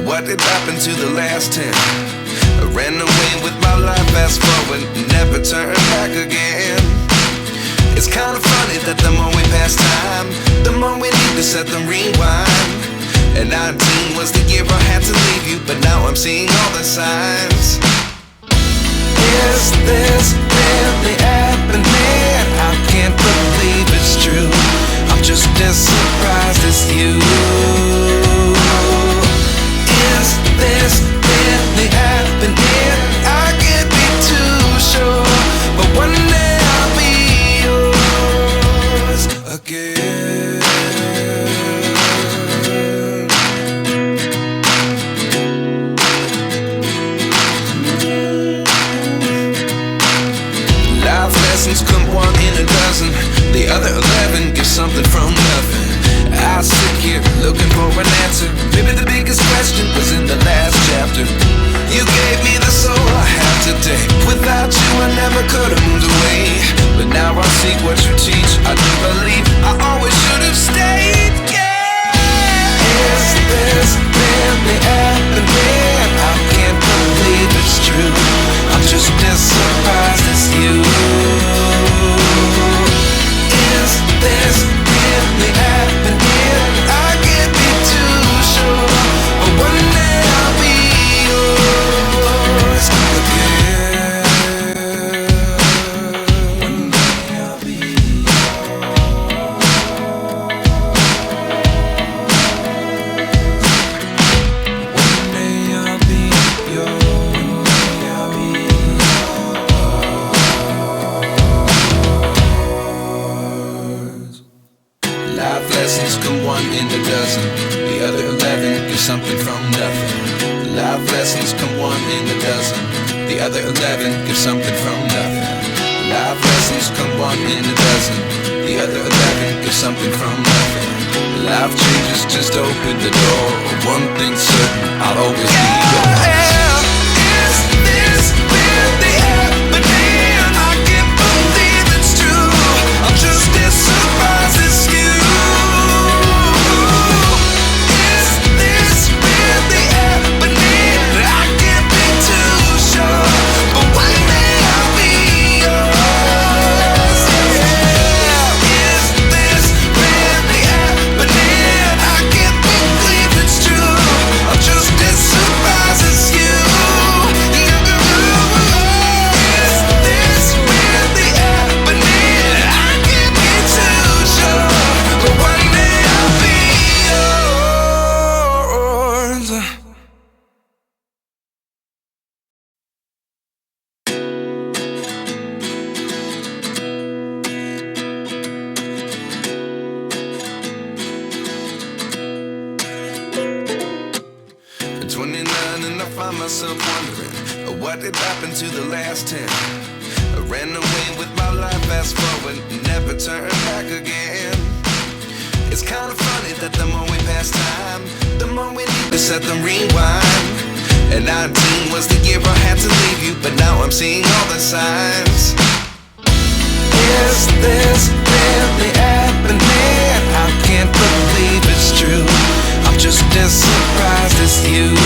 What did happen to the last 10? I ran away with my life, fast forward, never turn back again. It's kinda funny that the more we pass time, the more we need to set the rewind. And 19 was the year I had to leave you, but now I'm seeing all the signs. Is this really happening? I can't believe it's true. I'm just as surprised as you. Is this really happening? I can't be too sure, but one day I'll be yours again. Life lessons come one in a dozen. The other 11 give something from nothing. I sit here looking for an answer. Maybe the biggest question was in the last chapter. You gave me the soul I have today. Without you I never could have moved away. But now I see what you teach. I do believe I always should have stayed. Yeah. Is this really happening? I can't believe it's true. I'm just as surprised as you. Is this really happening? I can't be too sure, but one day I'll be yours again. One day I'll be One day I'll be yours. Life lessons come one in a dozen. The other 11 give something from nothing. Life lessons come one in a dozen. The other 11 give something from nothing. Life lessons come one in a dozen. The other 11 give something from nothing. Life changes just open the door. One thing's certain, I'll always be yours. Is this really happening? I can't believe it's true. I'm just as surprised as you. And I find myself wondering, what did happen to the last 10? I ran away with my life, fast forward, never turn back again. It's kinda funny that the more we pass time, the more we need to set the rewind. And 19 was the year I had to leave you, but now I'm seeing all the signs. Is this really happening? I can't believe it's true. I'm just as surprised as you.